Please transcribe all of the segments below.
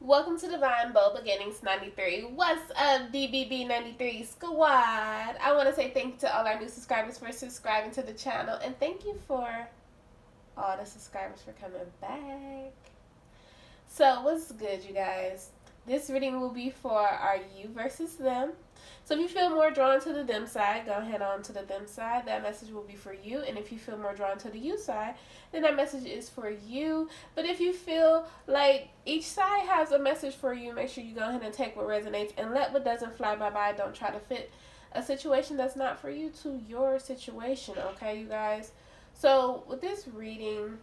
Welcome to Divine Bow Beginnings 93. What's up, DBB 93 squad? I want to say thank you to all our new subscribers for subscribing to the channel, and thank you for all the subscribers for coming back. So, what's good, you guys? This reading will be for our you versus them. So if you feel more drawn to the them side, go ahead on to the them side. That message will be for you. And if you feel more drawn to the you side, then that message is for you. But if you feel like each side has a message for you, make sure you go ahead and take what resonates and let what doesn't fly by. Don't try to fit a situation that's not for you to your situation, okay, you guys? So with this reading,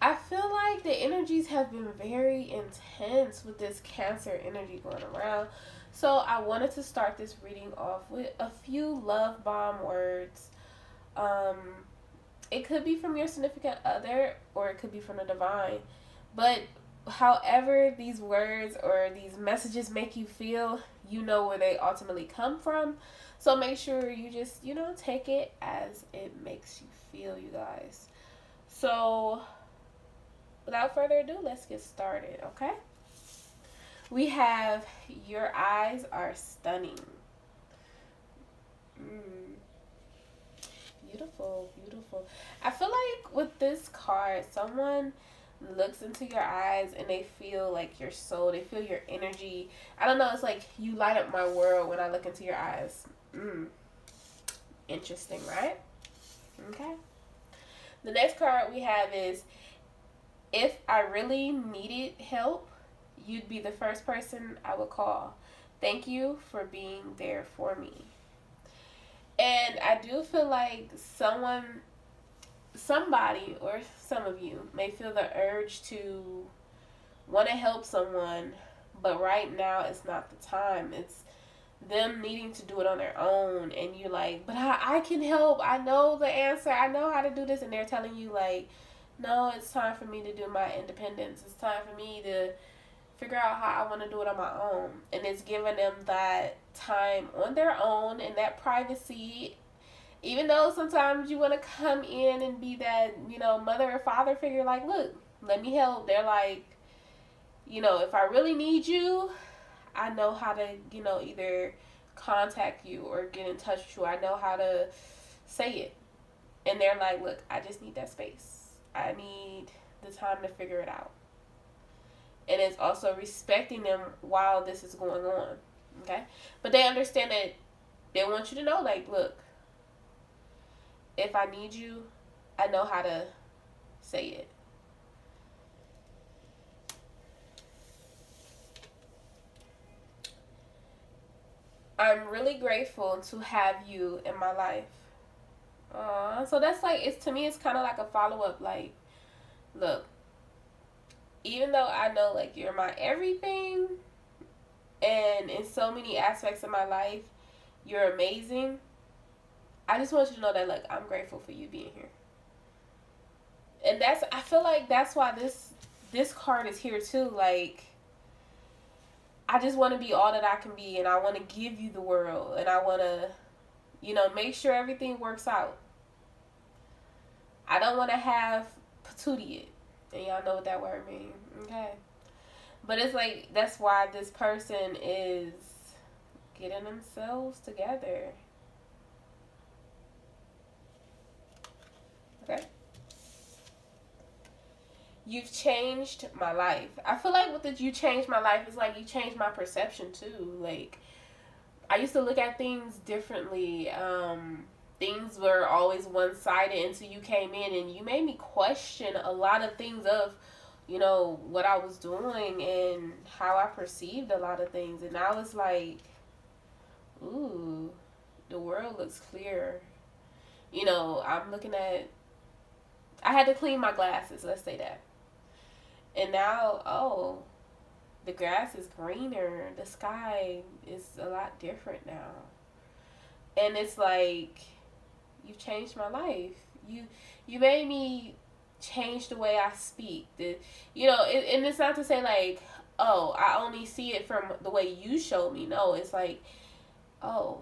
I feel like the energies have been very intense with this Cancer energy going around. So I wanted to start this reading off with a few love bomb words. It could be from your significant other or it could be from the divine. But however these words or these messages make you feel, you know where they ultimately come from. So make sure you just, take it as it makes you feel, you guys. So without further ado, let's get started, okay? We have, your eyes are stunning. Beautiful, beautiful. I feel like with this card, someone looks into your eyes and they feel like your soul. They feel your energy. I don't know, it's like you light up my world when I look into your eyes. Interesting, right? Okay. The next card we have is, if I really needed help, you'd be the first person I would call. Thank you for being there for me. And I do feel like somebody, or some of you may feel the urge to want to help someone, but right now it's not the time. It's them needing to do it on their own, and you're like, but I can help. I know the answer. I know how to do this. And they're telling you like, no, it's time for me to do my independence. It's time for me to figure out how I want to do it on my own. And it's giving them that time on their own and that privacy. Even though sometimes you want to come in and be that, mother or father figure, like, look, let me help. They're like, if I really need you, I know how to, either contact you or get in touch with you. I know how to say it. And they're like, look, I just need that space. I need the time to figure it out. And it's also respecting them while this is going on. Okay? But they understand that they want you to know, like, look, if I need you, I know how to say it. I'm really grateful to have you in my life. So that's like, to me, it's kind of like a follow-up, like, look, even though I know, like, you're my everything, and in so many aspects of my life, you're amazing, I just want you to know that, like, I'm grateful for you being here. And I feel like that's why this card is here, too. Like, I just want to be all that I can be, and I want to give you the world, and I want to, make sure everything works out. I don't want to have patootie it. And y'all know what that word means, okay? But it's like, that's why this person is getting themselves together. Okay? You've changed my life. I feel like with the you changed my life, it's like you changed my perception too. Like, I used to look at things differently. Things were always one-sided until you came in and you made me question a lot of things of, what I was doing and how I perceived a lot of things. And I was like, ooh, the world looks clearer. I'm looking at, I had to clean my glasses, let's say that. And now, the grass is greener. The sky is a lot different now. And it's like, you've changed my life. You made me change the way I speak. And it's not to say like, oh, I only see it from the way you showed me. No, it's like, oh,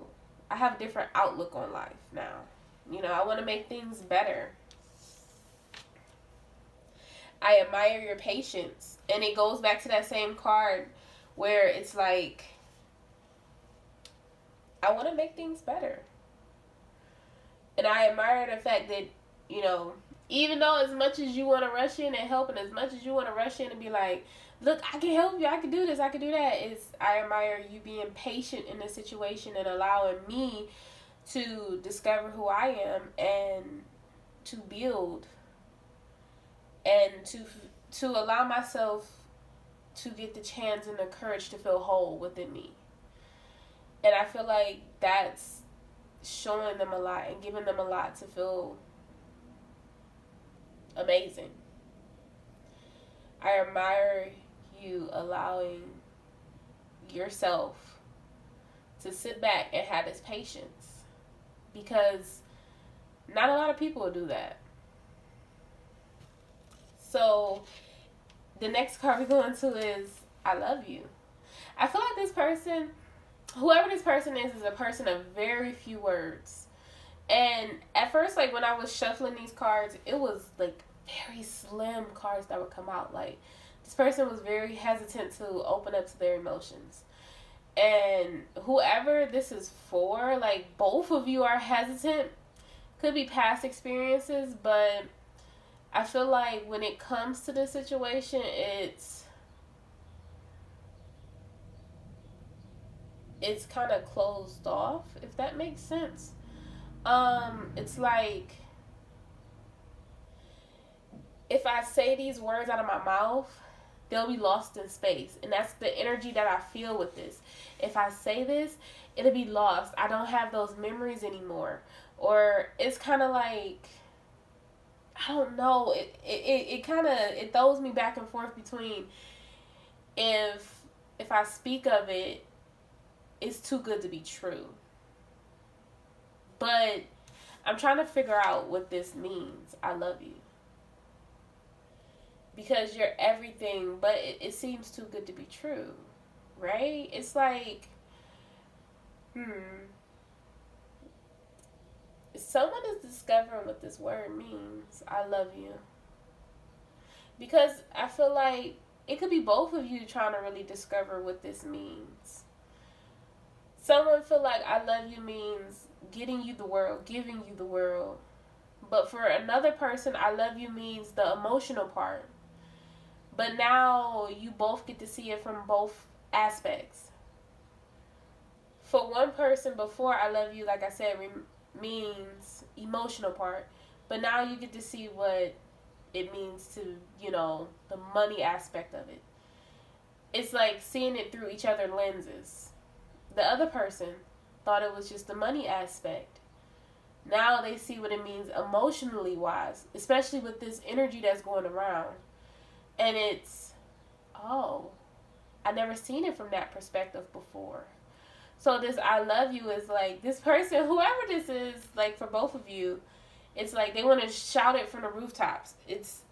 I have a different outlook on life now. I want to make things better. I admire your patience. And it goes back to that same card where it's like, I want to make things better. And I admire the fact that, you know, even though as much as you want to rush in and help, and as much as you want to rush in and be like, look, I can help you, I can do this, I can do that, I admire you being patient in the situation and allowing me to discover who I am and to build and to allow myself to get the chance and the courage to feel whole within me. And I feel like that's showing them a lot and giving them a lot to feel amazing. I admire you allowing yourself to sit back and have this patience, because not a lot of people will do that. So the next card we go into is I love you. I feel like this person, whoever this person is a person of very few words. And at first, like, when I was shuffling these cards, it was like very slim cards that would come out. Like, this person was very hesitant to open up to their emotions. And whoever this is for, like, both of you are hesitant. Could be past experiences, but I feel like when it comes to this situation, it's kind of closed off, if that makes sense. It's like, if I say these words out of my mouth, they'll be lost in space. And that's the energy that I feel with this. If I say this, it'll be lost. I don't have those memories anymore. Or it's kind of like, I don't know. It throws me back and forth between if I speak of it, it's too good to be true. But I'm trying to figure out what this means. I love you. Because you're everything, but it seems too good to be true. Right? It's like, someone is discovering what this word means. I love you. Because I feel like it could be both of you trying to really discover what this means. Someone feel like I love you means getting you the world, giving you the world. But for another person, I love you means the emotional part. But now you both get to see it from both aspects. For one person, before I love you, like I said, means emotional part. But now you get to see what it means to, you know, the money aspect of it. It's like seeing it through each other's lenses. The other person thought it was just the money aspect. Now they see what it means emotionally wise, especially with this energy that's going around. And it's, oh, I never seen it from that perspective before. So this I love you is like, this person, whoever this is, like for both of you, it's like they want to shout it from the rooftops. It's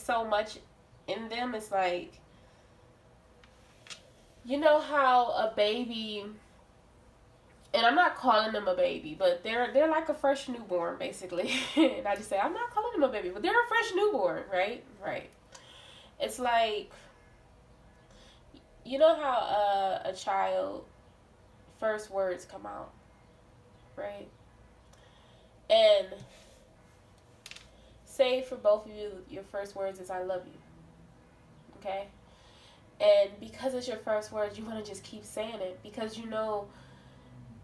so much in them. It's like, you know how a baby, and I'm not calling them a baby, but they're like a fresh newborn, basically. And I just say, I'm not calling them a baby, but they're a fresh newborn, right? Right. It's like, you know how a child, first words come out, right? And say for both of you, your first words is I love you, okay? And because it's your first words, you want to just keep saying it because you know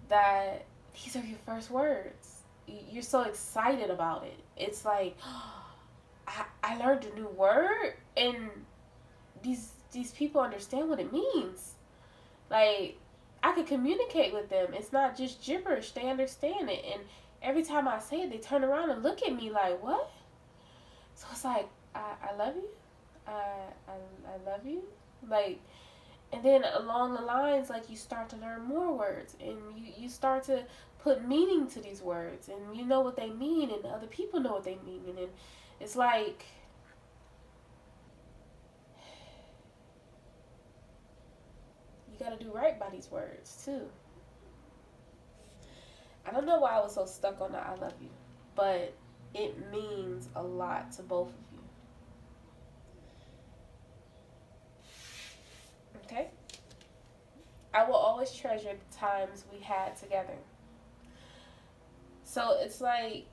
that these are your first words. You're so excited about it. It's like, oh, I learned a new word, and these people understand what it means. Like, I could communicate with them. It's not just gibberish. They understand it. And every time I say it, they turn around and look at me like, what? So it's like, I love you. I love you. Like, and then along the lines, like, you start to learn more words, and you start to put meaning to these words, and you know what they mean, and other people know what they mean, and it's like, you gotta do right by these words too. I don't know why I was so stuck on the I love you, but it means a lot to both of you. always treasure the times we had together. So it's like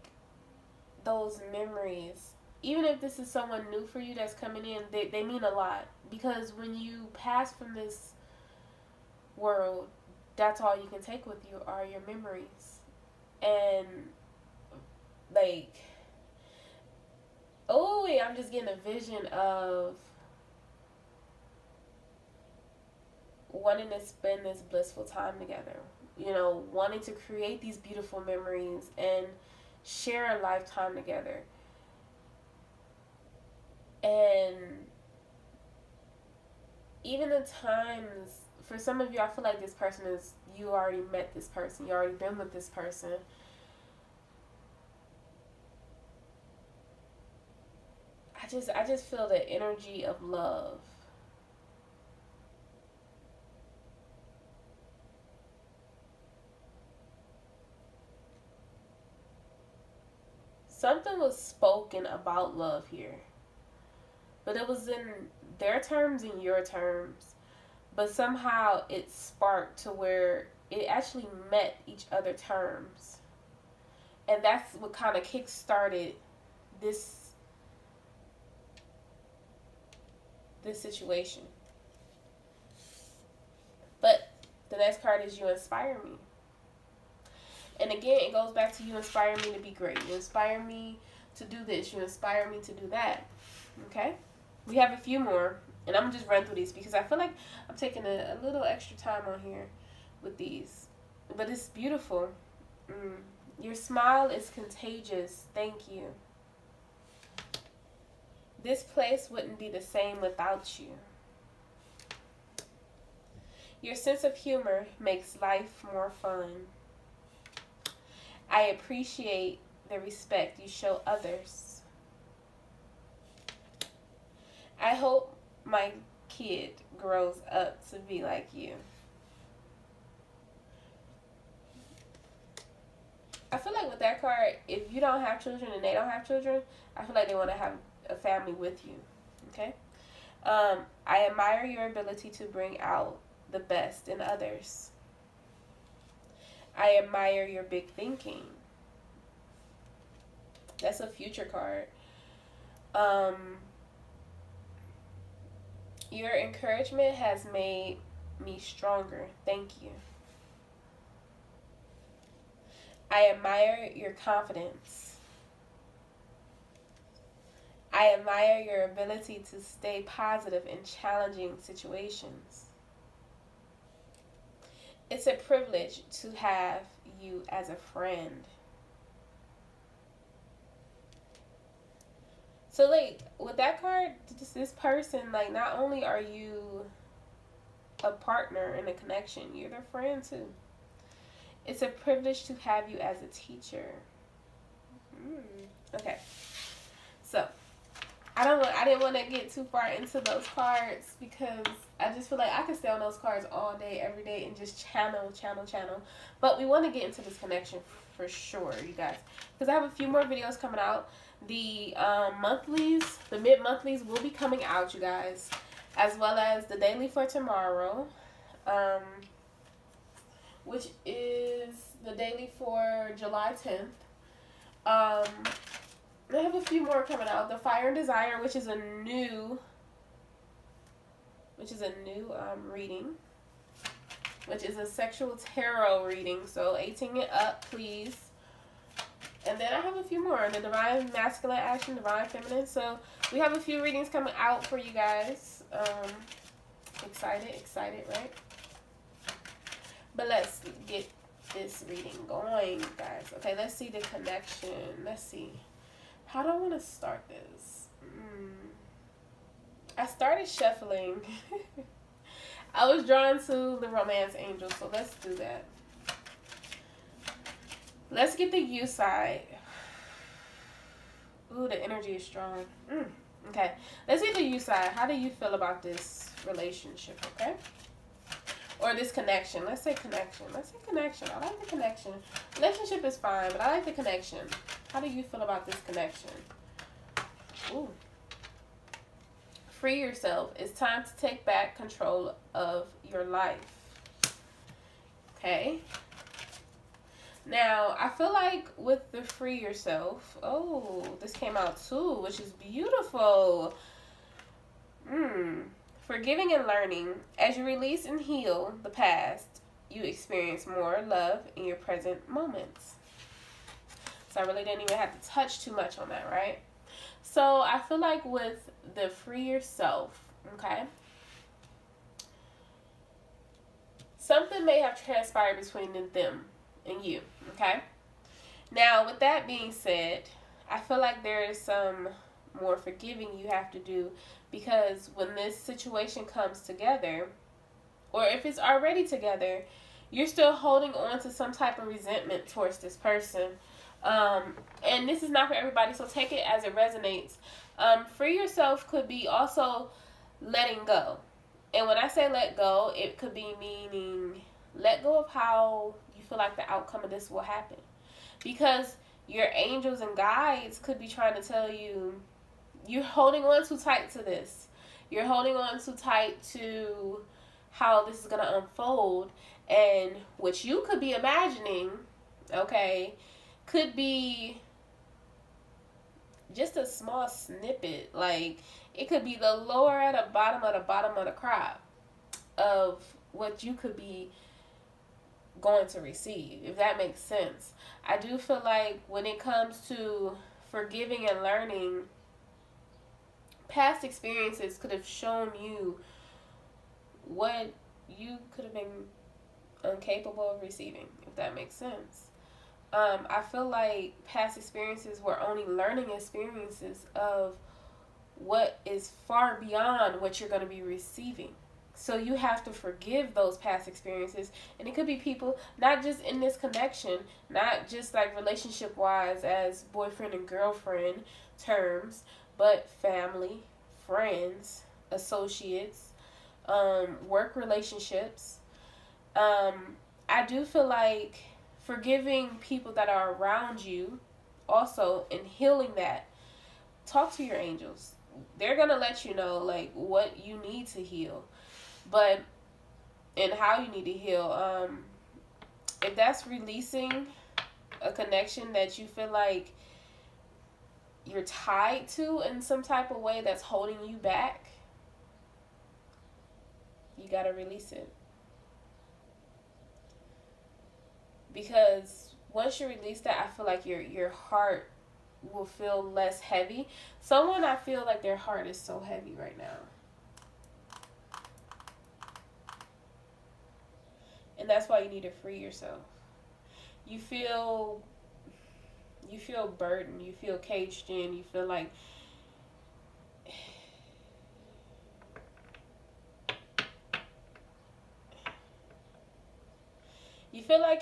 those memories, even if this is someone new for you that's coming in, they mean a lot. Because when you pass from this world, that's all you can take with you are your memories. And like, oh wait, I'm just getting a vision of wanting to spend this blissful time together. You know, wanting to create these beautiful memories and share a lifetime together. And even the times, for some of you, I feel like this person is, you already met this person, you already been with this person. I just feel the energy of love. Something was spoken about love here, but it was in their terms and your terms, but somehow it sparked to where it actually met each other terms, and that's what kind of kick-started this situation. But the next card is you inspire me. And again, it goes back to you inspire me to be great. You inspire me to do this. You inspire me to do that. Okay? We have a few more. And I'm going to just run through these because I feel like I'm taking a little extra time on here with these. But it's beautiful. Your smile is contagious. Thank you. This place wouldn't be the same without you. Your sense of humor makes life more fun. I appreciate the respect you show others. I hope my kid grows up to be like you. I feel like with that card, if you don't have children and they don't have children, I feel like they want to have a family with you. Okay? I admire your ability to bring out the best in others. I admire your big thinking. That's a future card. Your encouragement has made me stronger. Thank you. I admire your confidence. I admire your ability to stay positive in challenging situations. It's a privilege to have you as a friend. So, like, with that card, this person, like, not only are you a partner in a connection, you're their friend, too. It's a privilege to have you as a teacher. Okay. So, I didn't want to get too far into those cards because I just feel like I could stay on those cards all day, every day, and just channel. But we want to get into this connection for sure, you guys. Because I have a few more videos coming out. The monthlies, the mid-monthlies will be coming out, you guys. As well as the daily for tomorrow. Which is the daily for July 10th. I have a few more coming out. The Fire and Desire, which is a new reading, which is a sexual tarot reading. So 18 and up, please. And then I have a few more. The Divine Masculine Action, Divine Feminine. So we have a few readings coming out for you guys. Excited, right? But let's get this reading going, guys. Okay, let's see the connection. Let's see. How do I want to start this? I started shuffling. I was drawn to the Romance Angel, so let's do that. Let's get the you side. Ooh, the energy is strong. Okay, let's get the you side. How do you feel about this relationship, okay? Or this connection. Let's say connection. I like the connection. Relationship is fine, but I like the connection. How do you feel about this connection? Ooh. Free yourself. It's time to take back control of your life. Okay. Now, I feel like with the free yourself, oh, this came out too, which is beautiful. Forgiving and learning. As you release and heal the past, you experience more love in your present moments. So I really didn't even have to touch too much on that, right? So I feel like with the free yourself, okay, something may have transpired between them and you, okay? Now, with that being said, I feel like there is some more forgiving you have to do, because when this situation comes together, or if it's already together, you're still holding on to some type of resentment towards this person. And this is not for everybody, so take it as it resonates. Free yourself could be also letting go. And when I say let go, it could be meaning let go of how you feel like the outcome of this will happen. Because your angels and guides could be trying to tell you, you're holding on too tight to this. You're holding on too tight to how this is going to unfold. And what you could be imagining, okay, could be just a small snippet. Like, it could be the lower at the bottom of the crop of what you could be going to receive, if that makes sense. I do feel like when it comes to forgiving and learning, past experiences could have shown you what you could have been incapable of receiving, if that makes sense. I feel like past experiences were only learning experiences of what is far beyond what you're going to be receiving. So you have to forgive those past experiences. And it could be people, not just in this connection, not just like relationship wise as boyfriend and girlfriend terms, but family, friends, associates, work relationships. I do feel like forgiving people that are around you also, and healing that. Talk to your angels. They're going to let you know like what you need to heal. But, and how you need to heal. If that's releasing a connection that you feel like you're tied to in some type of way that's holding you back, you gotta release it. Because once you release that, I feel like your heart will feel less heavy. Someone, I feel like their heart is so heavy right now. And that's why you need to free yourself. You feel burdened. You feel caged in. You feel like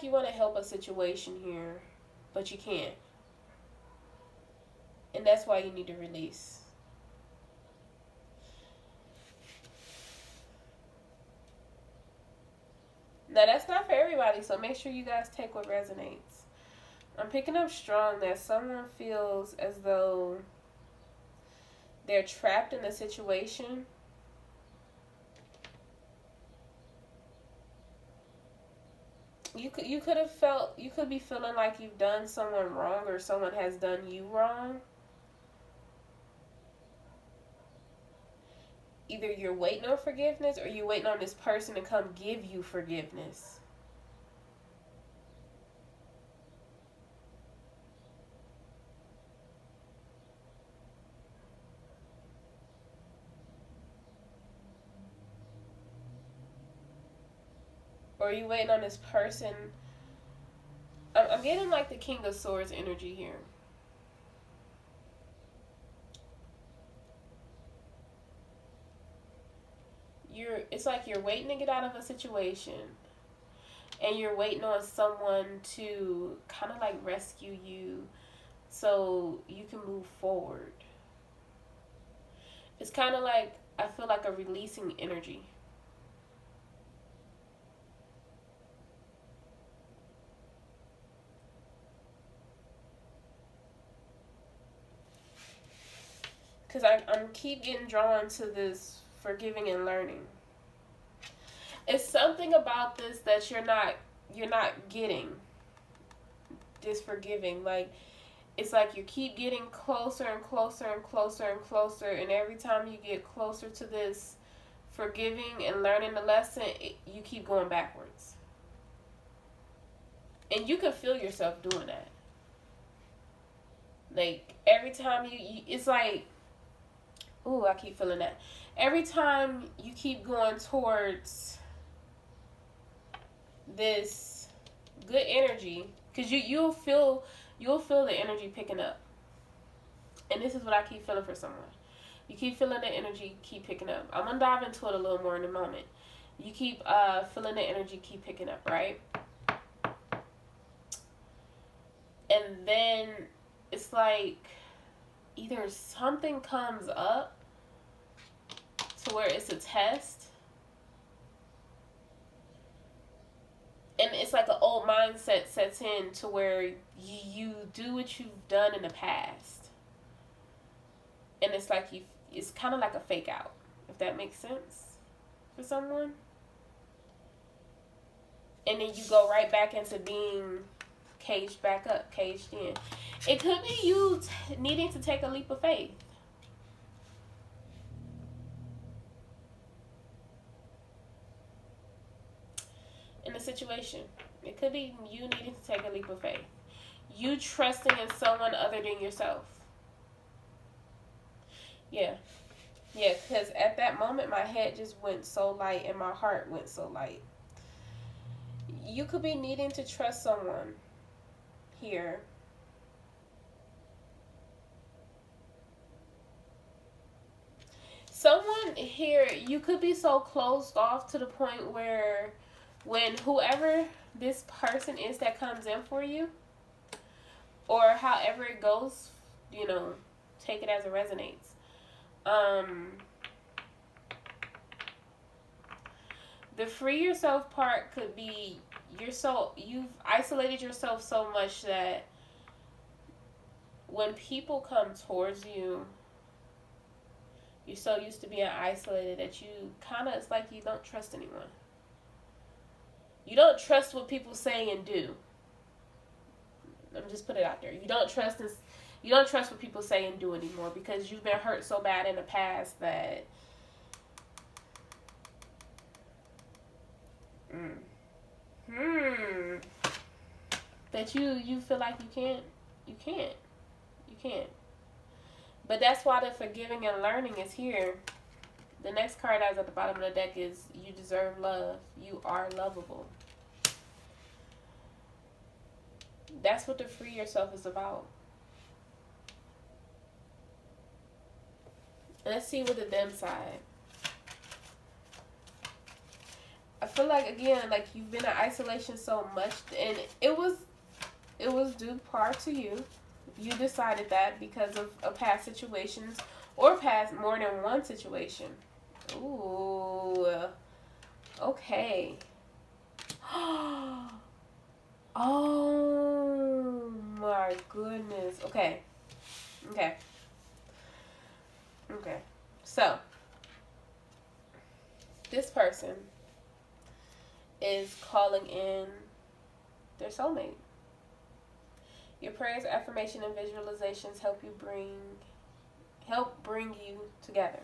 you want to help a situation here, but you can't. And that's why you need to release. Now, that's not for everybody, so make sure you guys take what resonates. I'm picking up strong that someone feels as though they're trapped in a situation. You could be feeling like you've done someone wrong or someone has done you wrong. Either you're waiting on forgiveness or you're waiting on this person to come give you forgiveness. Or you waiting on this person. I'm getting like the King of Swords energy here. It's like you're waiting to get out of a situation, and you're waiting on someone to kind of like rescue you so you can move forward. It's kind of like, I feel like a releasing energy. Because I'm keep getting drawn to this forgiving and learning. It's something about this that you're not you're not getting this forgiving. Like, it's like you keep getting closer and closer and closer and closer, and every time you get closer to this forgiving and learning the lesson, you keep going backwards. And you can feel yourself doing that. Like, every time you it's like, ooh, I keep feeling that. Every time you keep going towards this good energy, because you'll feel the energy picking up. And this is what I keep feeling for someone. You keep feeling the energy keep picking up. I'm gonna dive into it a little more in a moment. You keep feeling the energy keep picking up, right? And then it's like either something comes up to where it's a test, and it's like an old mindset sets in to where you do what you've done in the past, and it's like it's kind of like a fake out, if that makes sense for someone. And then you go right back into being caged back up, caged in. It could be you needing to take a leap of faith. In a situation. It could be you needing to take a leap of faith. You trusting in someone other than yourself. Yeah. Yeah, because at that moment, my head just went so light and my heart went so light. You could be needing to trust someone here. Someone here, you could be so closed off to the point where when whoever this person is that comes in for you, or however it goes, you know, take it as it resonates. The free yourself part could be you've isolated yourself so much that when people come towards you, you're so used to being isolated that you kind of, it's like you don't trust anyone. You don't trust what people say and do. Let me just put it out there. You don't trust what people say and do anymore because you've been hurt so bad in the past that that you feel like you can't. But that's why the forgiving and learning is here. The next card that's at the bottom of the deck is you deserve love. You are lovable. That's what the free yourself is about. Let's see with the them side. I feel like, again, like you've been in isolation so much, and it was due part to you. You decided that because of past situations or past more than one situation. Ooh. Okay. Oh my goodness. Okay. So, this person is calling in their soulmate. Your prayers, affirmation, and visualizations help bring you together.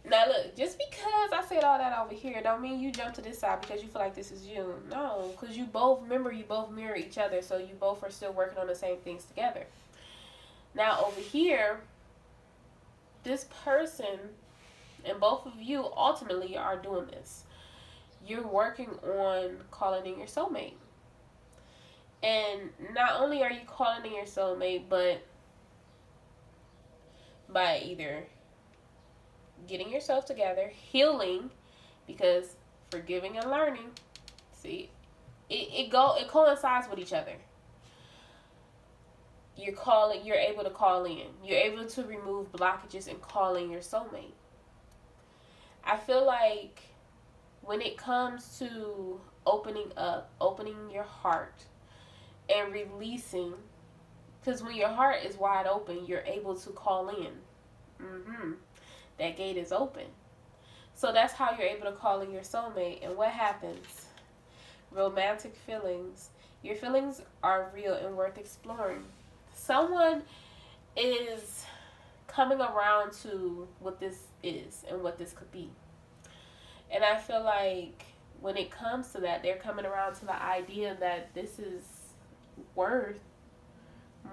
Now look, just because I said all that over here don't mean you jump to this side because you feel like this is you. No, because you both mirror each other, so you both are still working on the same things together. Now over here, this person and both of you ultimately are doing this. You're working on calling in your soulmate. And not only are you calling in your soulmate, but by either getting yourself together, healing, because forgiving and learning, see, it coincides with each other. You're able to call in. You're able to remove blockages and call in your soulmate. I feel like when it comes to opening your heart, and releasing, because when your heart is wide open, you're able to call in. That gate is open. So that's how you're able to call in your soulmate. And what happens? Romantic feelings. Your feelings are real and worth exploring. Someone is coming around to what this is and what this could be. And I feel like when it comes to that, they're coming around to the idea that this is worth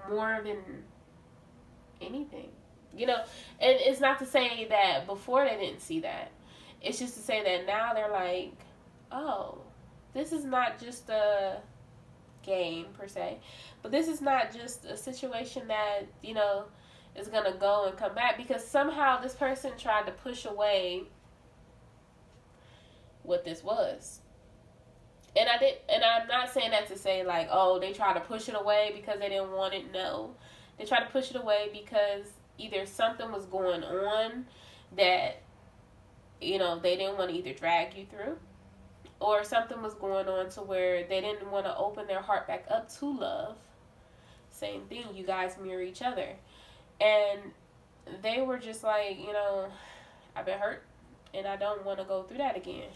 more than anything. You know, and it's not to say that before they didn't see that. It's just to say that now they're like, oh, this is not just a game per se, but this is not just a situation that, you know, is going to go and come back, because somehow this person tried to push away what this was. And I'm not saying that to say like, oh, they tried to push it away because they didn't want it. No. They tried to push it away because either something was going on that, you know, they didn't want to either drag you through, or something was going on to where they didn't want to open their heart back up to love. Same thing, you guys mirror each other. And they were just like, you know, I've been hurt and I don't want to go through that again.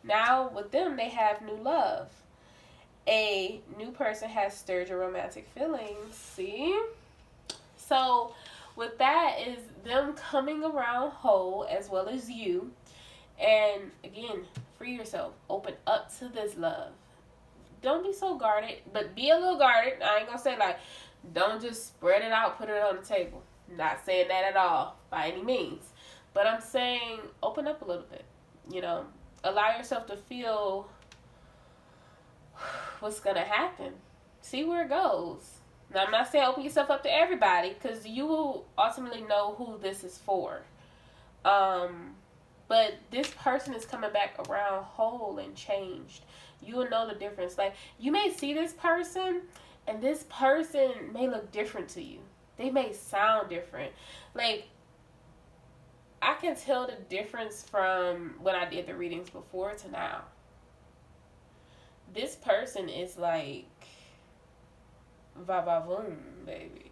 Now with them, they have new love. A new person has stirred your romantic feelings. See? So with that is them coming around whole as well as you. And again, free yourself. Open up to this love. Don't be so guarded, but be a little guarded. I ain't gonna say like, don't just spread it out, put it on the table. Not saying that at all by any means. But I'm saying open up a little bit. You know, allow yourself to feel what's gonna happen. See where it goes. Now, I'm not saying open yourself up to everybody, because you will ultimately know who this is for. But this person is coming back around whole and changed. You will know the difference. Like, you may see this person, and this person may look different to you. They may sound different. Like, I can tell the difference from when I did the readings before to now. This person is like, va-va-voom, baby.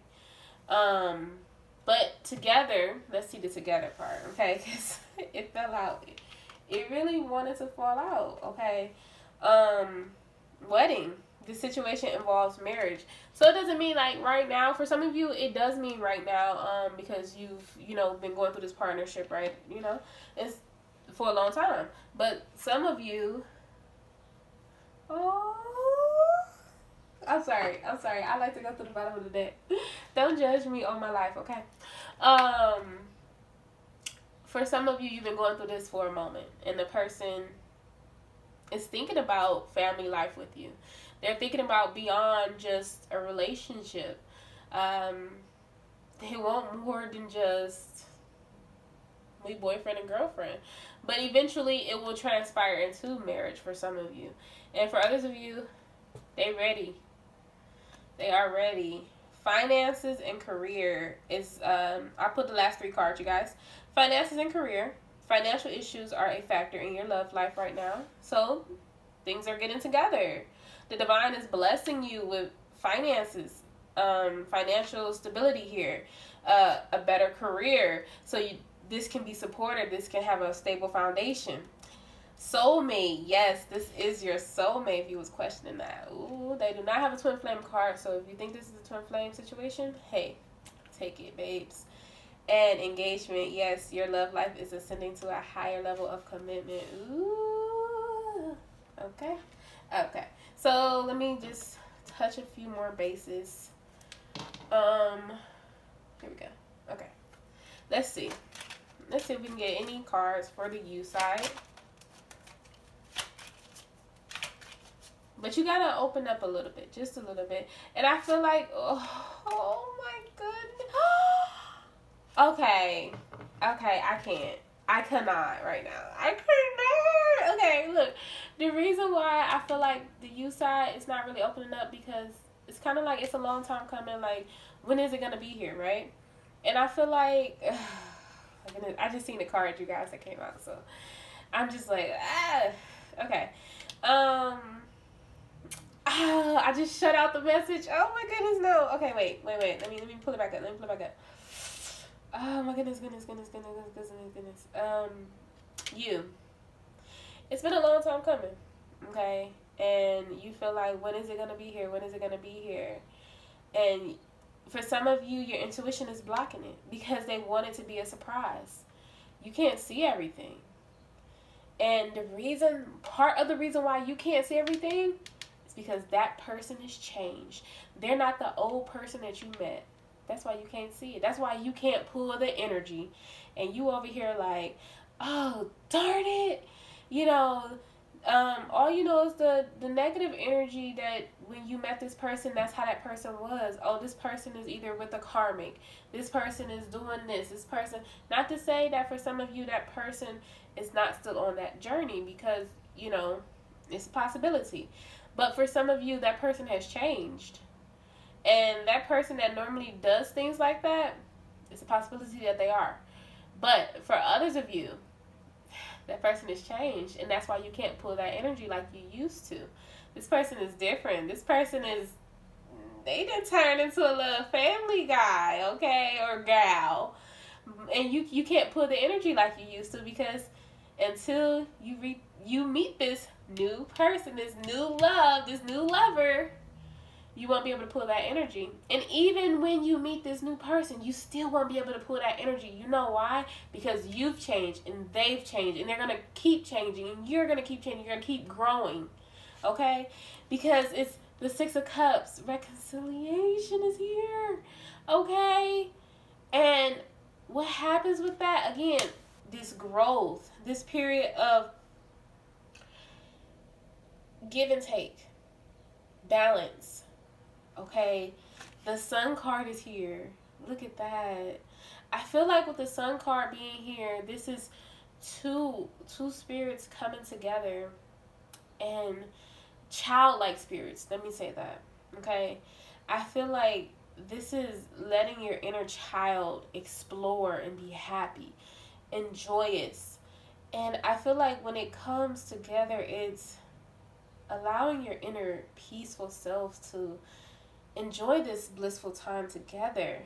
But together, let's see the together part, okay? Because it fell out. It really wanted to fall out, okay? Wedding. This situation involves marriage. So it doesn't mean like right now. For some of you, it does mean right now, because you've, you know, been going through this partnership, right? You know, it's for a long time. But some of you, oh, I'm sorry. I like to go to the bottom of the deck. Don't judge me on my life, okay? For some of you, you've been going through this for a moment, and the person is thinking about family life with you. They're thinking about beyond just a relationship. They want more than just we boyfriend and girlfriend. But eventually, it will transpire into marriage for some of you. And for others of you, they ready. They are ready. Finances and career is, I put the last 3 cards, you guys. Finances and career. Financial issues are a factor in your love life right now. So, things are getting together. The divine is blessing you with finances, financial stability here, a better career. So, this can be supported. This can have a stable foundation. Soulmate, yes, this is your soulmate if you was questioning that. Ooh, they do not have a twin flame card, so if you think this is a twin flame situation, hey, take it, babes. And engagement, yes, your love life is ascending to a higher level of commitment. Ooh, okay. So let me just touch a few more bases. Here we go. Okay, let's see if we can get any cards for the you side. But you gotta open up a little bit, just a little bit. And I feel like, oh my goodness. Okay, I cannot right now. I cannot. Okay, look. The reason why I feel like the you side is not really opening up, because it's kind of like it's a long time coming. Like, when is it gonna be here, right? And I feel like, I just seen the cards, you guys, that came out. So I'm just like, okay. I just shut out the message. Oh my goodness, no. Okay, wait. Let me pull it back up. Oh my goodness. You. It's been a long time coming, okay? And you feel like, when is it going to be here? When is it going to be here? And for some of you, your intuition is blocking it because they want it to be a surprise. You can't see everything. And part of the reason why you can't see everything is because that person has changed. They're not the old person that you met. That's why you can't see it. That's why you can't pull the energy. And you over here like, oh, darn it. All you know is the negative energy that when you met this person, that's how that person was. Oh, this person is either with a karmic. This person is doing this. This person, not to say that for some of you, that person is not still on that journey because, it's a possibility. But for some of you, that person has changed. And that person that normally does things like that, it's a possibility that they are. But for others of you, that person has changed, and that's why you can't pull that energy like you used to. This person is different. This person they done turned into a little family guy, okay, or gal. And you can't pull the energy like you used to because until you meet this new person, this new love, this new lover, you won't be able to pull that energy. And even when you meet this new person, you still won't be able to pull that energy. You know why? Because you've changed and they've changed and they're going to keep changing and you're going to keep changing. You're going to keep growing. Okay? Because it's the Six of Cups. Reconciliation is here. Okay? And what happens with that? Again, this growth, this period of give and take, balance. Okay, the Sun card is here. Look at that. I feel like with the Sun card being here, this is two spirits coming together and childlike spirits. Let me say that. Okay, I feel like this is letting your inner child explore and be happy and joyous. And I feel like when it comes together, it's allowing your inner peaceful self to enjoy this blissful time together.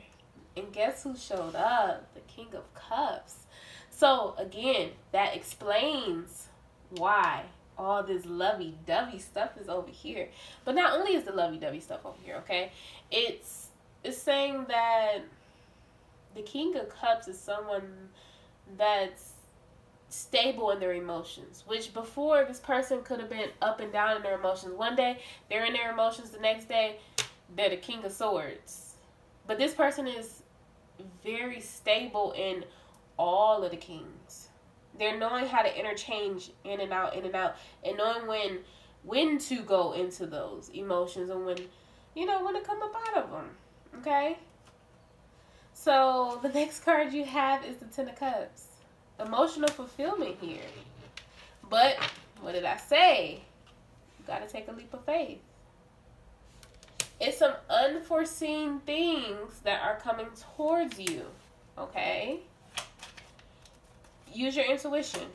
And guess who showed up? The King of Cups. So again, that explains why all this lovey-dovey stuff is over here. But not only is the lovey-dovey stuff over here, okay? It's saying that the King of Cups is someone that's stable in their emotions, which before this person could have been up and down in their emotions. One day they're in their emotions, the next day they're the King of Swords. But this person is very stable in all of the kings. They're knowing how to interchange in and out, and knowing when to go into those emotions and when to come up out of them. Okay? So the next card you have is the Ten of Cups. Emotional fulfillment here. But what did I say? You got to take a leap of faith. It's some unforeseen things that are coming towards you. Okay? Use your intuition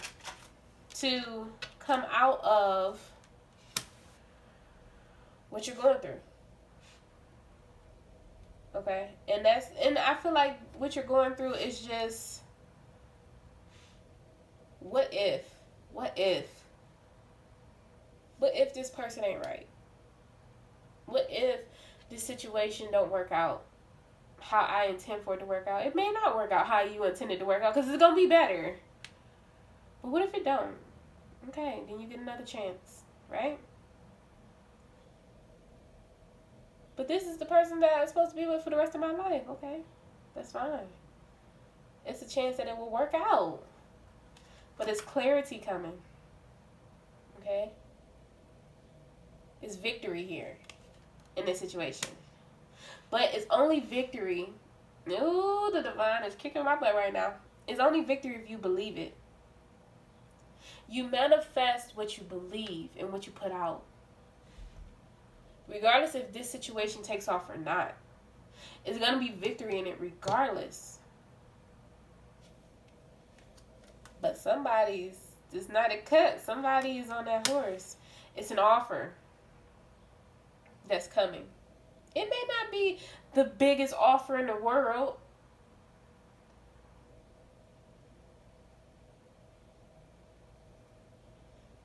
to come out of what you're going through. Okay? And I feel like what you're going through is just, what if this person ain't right? What if this situation don't work out how I intend for it to work out? It may not work out how you intended to work out because it's going to be better. But what if it don't? Okay, then you get another chance, right? But this is the person that I'm supposed to be with for the rest of my life. Okay, that's fine. It's a chance that it will work out. But it's clarity coming. Okay? It's victory here in this situation. But it's only victory. Ooh, the divine is kicking my butt right now. It's only victory if you believe it. You manifest what you believe and what you put out. Regardless if this situation takes off or not. It's going to be victory in it regardless. But it's not a cut. Somebody is on that horse. It's an offer that's coming. It may not be the biggest offer in the world.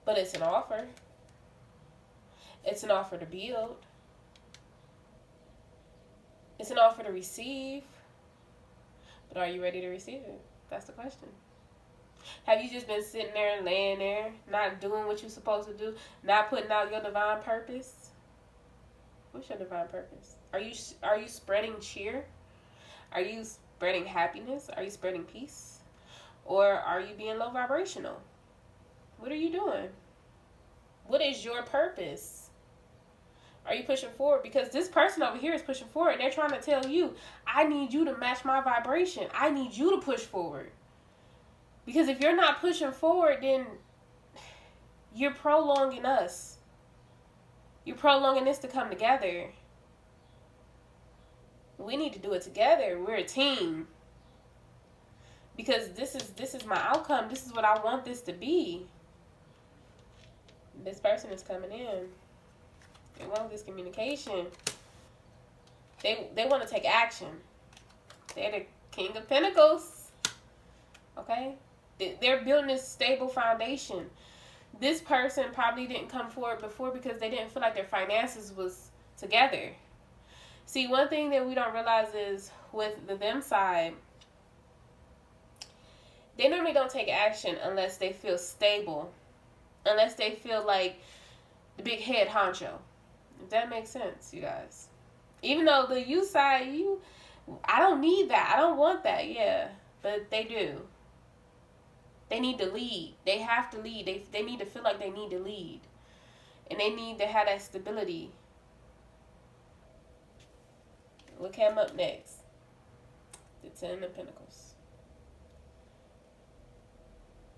But it's an offer. It's an offer to build. It's an offer to receive. But are you ready to receive it? That's the question. Have you just been sitting there and laying there, not doing what you're supposed to do, not putting out your divine purpose? What's your divine purpose? Are you spreading cheer? Are you spreading happiness? Are you spreading peace? Or are you being low vibrational? What are you doing? What is your purpose? Are you pushing forward? Because this person over here is pushing forward and they're trying to tell you, I need you to match my vibration. I need you to push forward. Because if you're not pushing forward, then you're prolonging us. You're prolonging this to come together. We need to do it together. We're a team. Because this is my outcome. This is what I want this to be. This person is coming in. They want this communication. They want to take action. They're the King of Pentacles. Okay? They're building this stable foundation. This person probably didn't come forward before because they didn't feel like their finances was together. See, one thing that we don't realize is with the them side, they normally don't take action unless they feel stable. Unless they feel like the big head honcho. If that makes sense, you guys. Even though the you side, I don't need that. I don't want that, yeah. But they do. They need to lead. They have to lead. They need to feel like they need to lead. And they need to have that stability. What came up next? The Ten of Pentacles.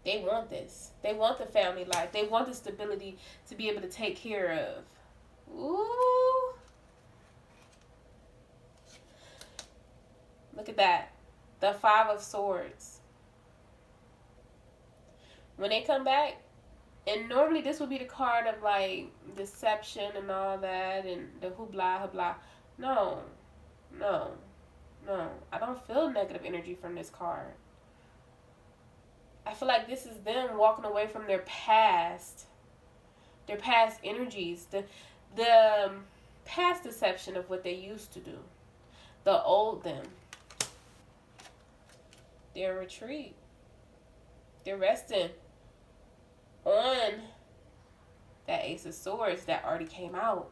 They want this. They want the family life. They want the stability to be able to take care of. Ooh. Look at that. The Five of Swords. When they come back, and normally this would be the card of like deception and all that and the hoopla. No. I don't feel negative energy from this card. I feel like this is them walking away from their past energies, the past deception of what they used to do, the old them. They're in retreat. They're resting on that Ace of Swords that already came out.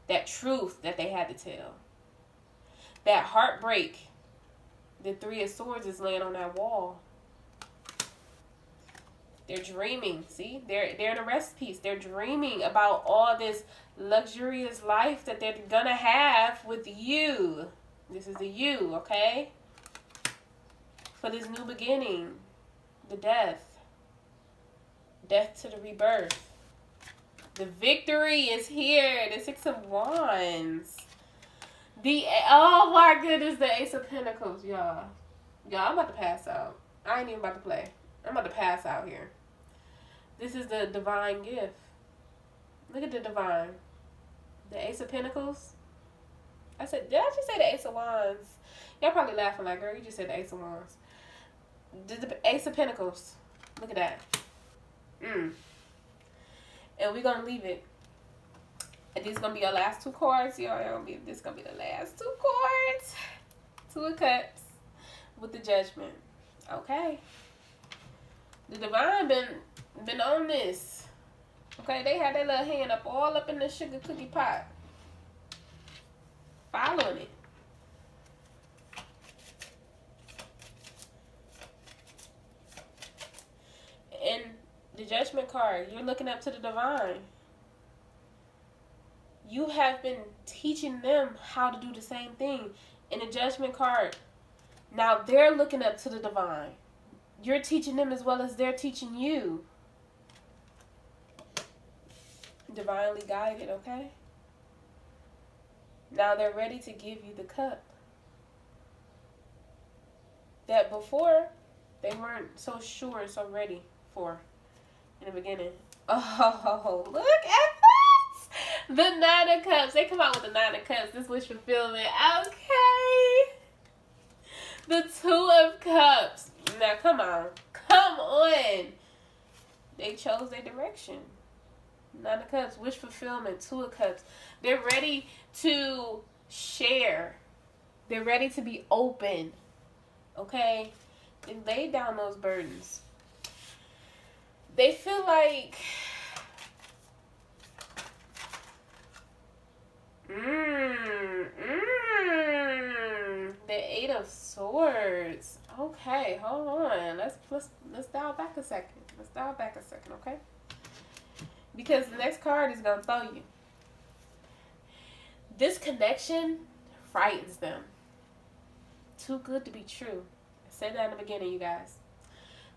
That truth that they had to tell. That heartbreak. The Three of Swords is laying on that wall. They're dreaming. See? They're in a rest piece. They're dreaming about all this luxurious life that they're gonna have with you. This is the you, okay? For this new beginning. The death. Death to the rebirth. The victory is here. The Six of Wands. Oh my goodness, the Ace of Pentacles, y'all. Y'all, I'm about to pass out. I ain't even about to play. I'm about to pass out here. This is the divine gift. Look at the divine. The Ace of Pentacles. Did I just say the Ace of Wands? Y'all probably laughing like, girl, you just said the Ace of Wands. The Ace of Pentacles. Look at that. And we're going to leave it. And these going to be our last two cards. Y'all, this going to be the last two cards. Two of Cups with the Judgment. Okay. The divine been on this. Okay, they had their little hand up all up in the sugar cookie pot. Following it. And the Judgment card, you're looking up to the divine. You have been teaching them how to do the same thing. In the Judgment card, now they're looking up to the divine. You're teaching them as well as they're teaching you. Divinely guided, okay? Now they're ready to give you the cup. That before, they weren't so sure and so ready for in the beginning. Oh, look at that! The Nine of Cups. They come out with the Nine of Cups. This wish fulfillment. Okay. The Two of Cups. Now, come on. Come on. They chose their direction. Nine of Cups, wish fulfillment, Two of Cups. They're ready to share. They're ready to be open. Okay? They laid down those burdens. They feel like the Eight of Swords. Okay, hold on. Let's dial back a second. Okay? Because the next card is gonna throw you. This connection frightens them. Too good to be true. I said that in the beginning, you guys.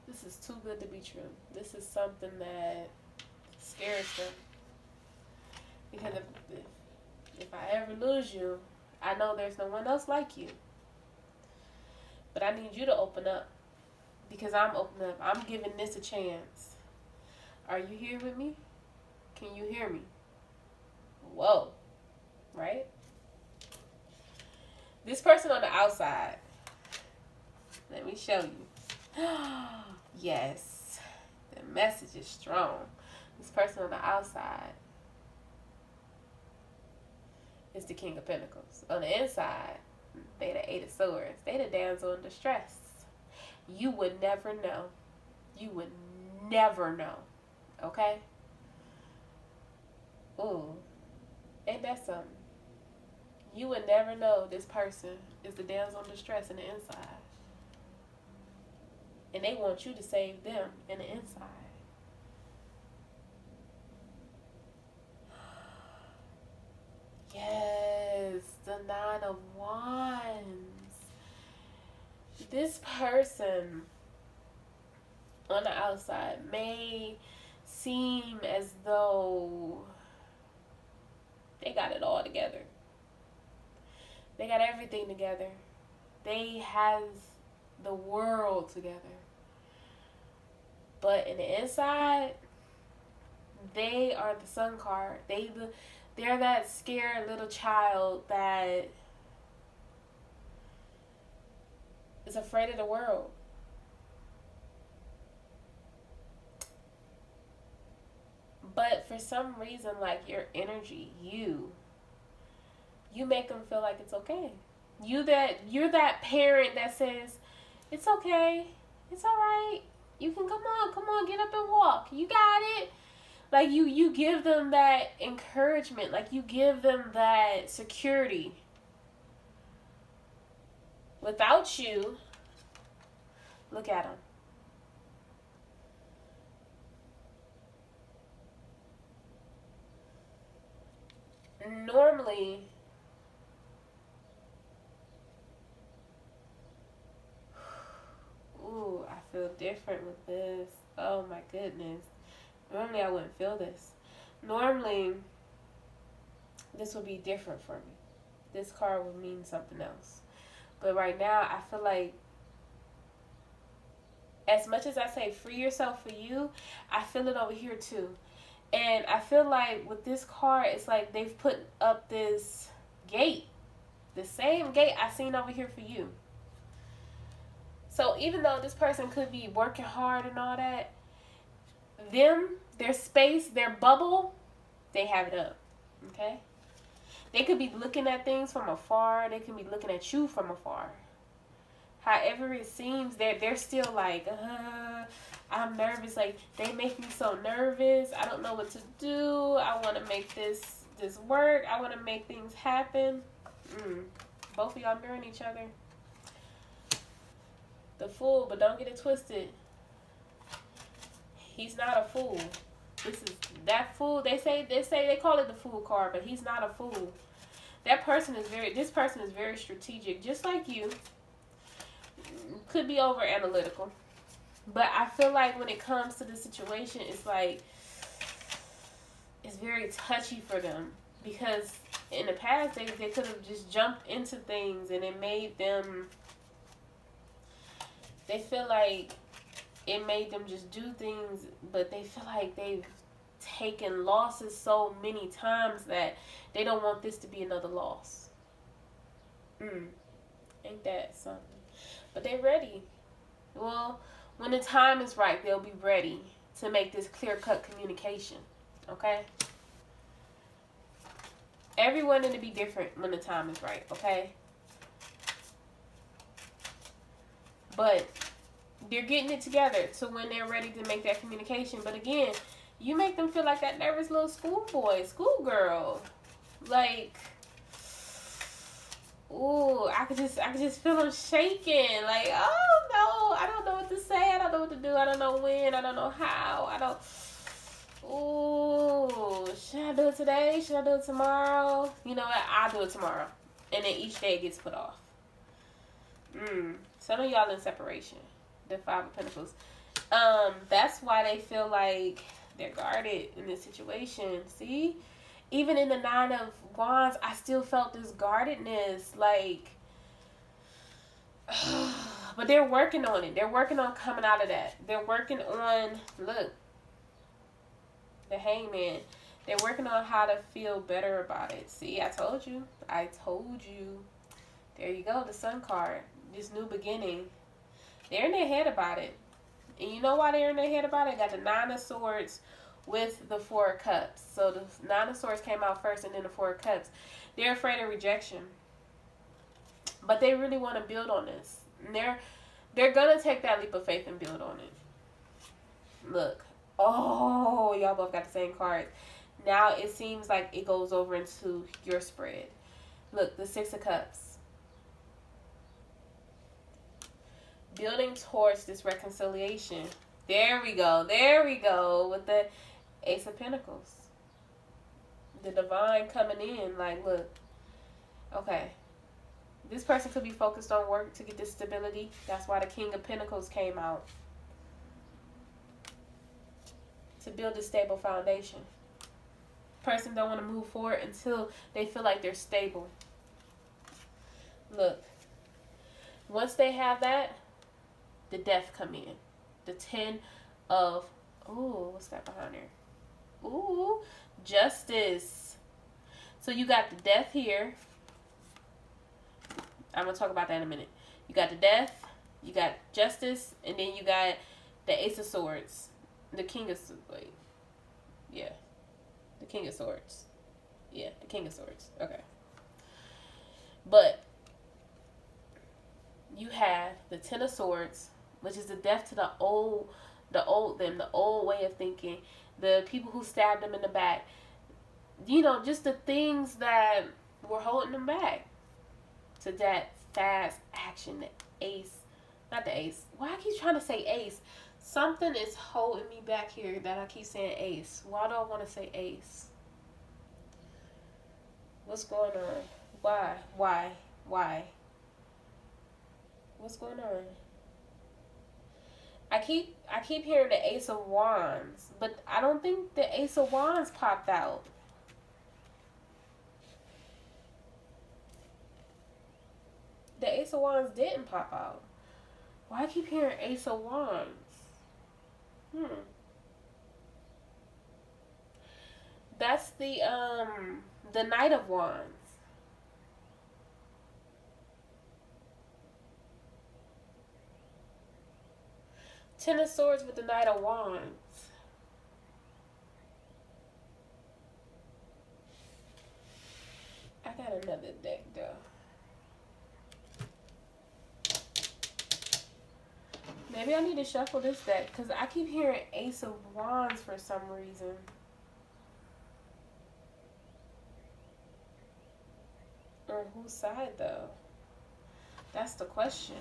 This is too good to be true. This is something that scares them. Because if I ever lose you, I know there's no one else like you. But I need you to open up. Because I'm opening up. I'm giving this a chance. Are you here with me? Can you hear me? Whoa. Right? This person on the outside. Let me show you. Yes. The message is strong. This person on the outside is the King of Pentacles. On the inside, they the Eight of Swords. They the damsel in distress. You would never know. You would never know. Okay? Ooh. Ain't that something? You would never know this person is the damsel in distress in the inside. And they want you to save them in the inside. Yes, the Nine of Wands. This person on the outside may seem as though they got it all together. They got everything together. They have the world together. But in the inside, they are the Sun card. They're that scared little child that is afraid of the world. But for some reason, like your energy, you make them feel like it's okay. You're that parent that says, it's okay, it's all right. You can come on, get up and walk. You got it. Like you give them that encouragement. Like you give them that security. Without you, look at them. Normally, ooh, I feel different with this. Oh my goodness. Normally I wouldn't feel this. Normally, this would be different for me. This card would mean something else. But right now, I feel like, as much as I say free yourself for you, I feel it over here too. And I feel like with this card, it's like they've put up this gate. The same gate I seen over here for you. So even though this person could be working hard and all that, their space, their bubble, they have it up. Okay? They could be looking at things from afar. They could be looking at you from afar. However it seems, they're still like, I'm nervous. Like, they make me so nervous. I don't know what to do. I want to make this work. I want to make things happen. Both of y'all mirroring each other. The Fool, but don't get it twisted. He's not a fool. This is that fool. They call it the Fool card, but he's not a fool. This person is very strategic, just like you. Could be over analytical. But I feel like when it comes to the situation, it's like, it's very touchy for them. Because in the past, they could have just jumped into things and it made them, they feel like it made them just do things, but they feel like they've taken losses so many times that they don't want this to be another loss. Ain't that something? But they're ready. Well, when the time is right, they'll be ready. to make this clear-cut communication. Okay? Everyone need to be different when the time is right, okay? But they're getting it together to when they're ready to make that communication. But again, you make them feel like that nervous little schoolboy, schoolgirl. Like, ooh, I could just feel them shaking. Like, oh no, I don't know what to say. I don't know what to do. I don't know when. I don't know how. Ooh, should I do it today? Should I do it tomorrow? You know what? I'll do it tomorrow. And then each day it gets put off. Some of y'all in separation. The Five of Pentacles. That's why they feel like they're guarded in this situation. See? Even in the Nine of Wands, I still felt this guardedness. Like, but they're working on it. They're working on coming out of that. They're working on, look, the Hangman. They're working on how to feel better about it. See, I told you. I told you. There you go, the Sun card. This new beginning. They're in their head about it. And you know why they're in their head about it? Got the Nine of Swords with the Four of Cups. So the Nine of Swords came out first and then the Four of Cups. They're afraid of rejection. But they really want to build on this. And they're going to take that leap of faith and build on it. Look. Oh, y'all both got the same cards. Now it seems like it goes over into your spread. Look, the Six of Cups. Building towards this reconciliation. There we go. There we go. With the Ace of Pentacles. The divine coming in. Like, look. Okay. This person could be focused on work to get this stability. That's why the King of Pentacles came out. To build a stable foundation. Person don't want to move forward until they feel like they're stable. Look. Once they have that, the Death come in. The Ten of, ooh, what's that behind there? Ooh, Justice. So you got the Death here. I'm going to talk about that in a minute. You got the Death, you got Justice, and then you got the Ace of Swords. The King of, wait. Yeah. The King of Swords. Yeah, the King of Swords. Okay. But you have the Ten of Swords, which is the death to the old way of thinking, the people who stabbed them in the back, you know, just the things that were holding them back, to that fast action, the Ace, not the Ace. Why I keep trying to say Ace? Something is holding me back here that I keep saying Ace. Why do I want to say Ace? What's going on? Why? What's going on? I keep hearing the Ace of Wands, but I don't think the Ace of Wands popped out. The Ace of Wands didn't pop out. Why I keep hearing Ace of Wands? That's the Knight of Wands. Ten of Swords with the Knight of Wands. I got another deck though. Maybe I need to shuffle this deck because I keep hearing Ace of Wands for some reason. On whose side though? That's the question.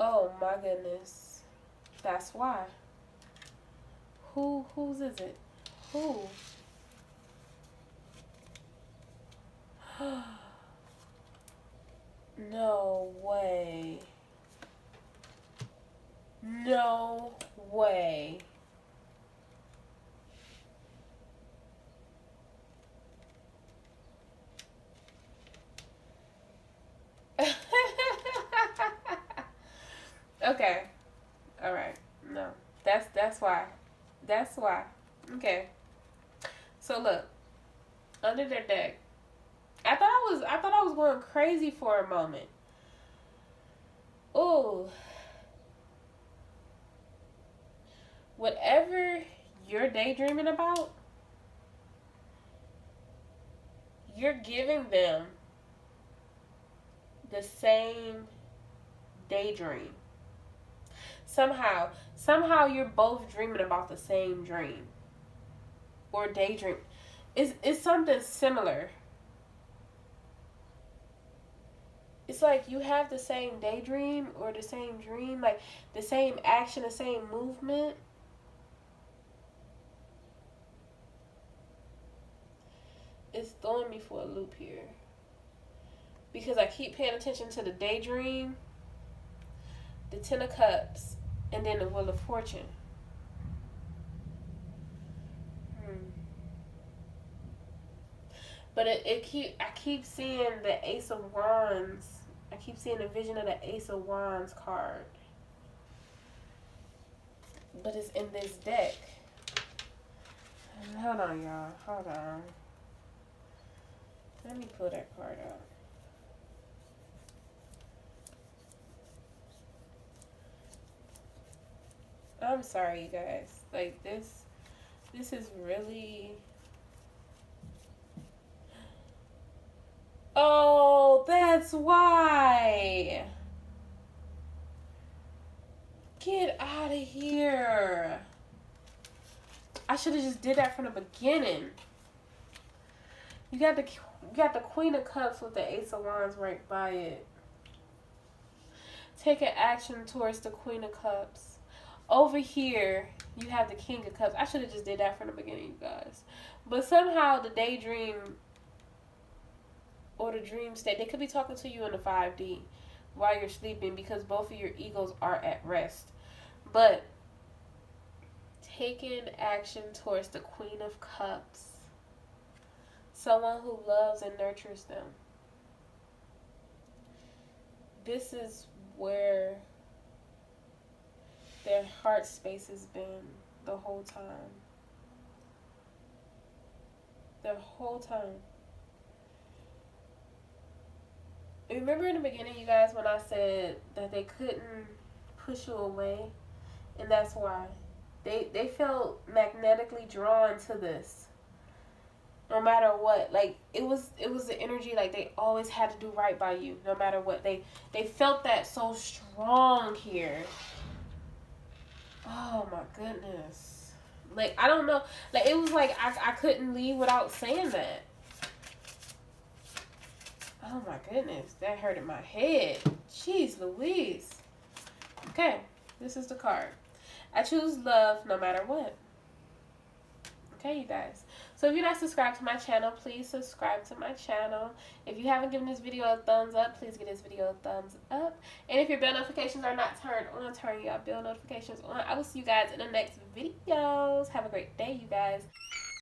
Oh my goodness. That's why. Whose is it? Who? No way. No way. Okay. All right. No. That's why. That's why. Okay. So look, under their deck, I thought I was going crazy for a moment. Ooh. whatever you're daydreaming about, you're giving them the same daydream. Somehow you're both dreaming about the same dream or daydream. It's something similar. It's like you have the same daydream or the same dream, like the same action, the same movement. It's throwing me for a loop here. Because I keep paying attention to the daydream, the Ten of Cups, and then the Wheel of Fortune. But I keep seeing the Ace of Wands. I keep seeing the vision of the Ace of Wands card. But it's in this deck. Hold on, y'all. Hold on. Let me pull that card out. I'm sorry, you guys. Like, this is really... Oh, that's why. Get out of here. I should have just did that from the beginning. You got the Queen of Cups with the Ace of Wands right by it. Take an action towards the Queen of Cups. Over here, you have the King of Cups. I should have just did that from the beginning, you guys. But somehow the daydream or the dream state, they could be talking to you in the 5D while you're sleeping because both of your egos are at rest. But taking action towards the Queen of Cups. Someone who loves and nurtures them. This is where their heart space has been the whole time. The whole time. Remember in the beginning, you guys, when I said that they couldn't push you away? And that's why. They felt magnetically drawn to this. No matter what. Like, it was the energy, like, they always had to do right by you, no matter what. They felt that so strong here. Oh, my goodness. Like, I don't know. Like, it was like I couldn't leave without saying that. Oh my goodness, that hurted my head. Jeez Louise. Okay, this is the card. I choose love no matter what. Okay, you guys. So if you're not subscribed to my channel, please subscribe to my channel. If you haven't given this video a thumbs up, please give this video a thumbs up. And if your bell notifications are not turned on, turn your bell notifications on. I will see you guys in the next videos. Have a great day, you guys.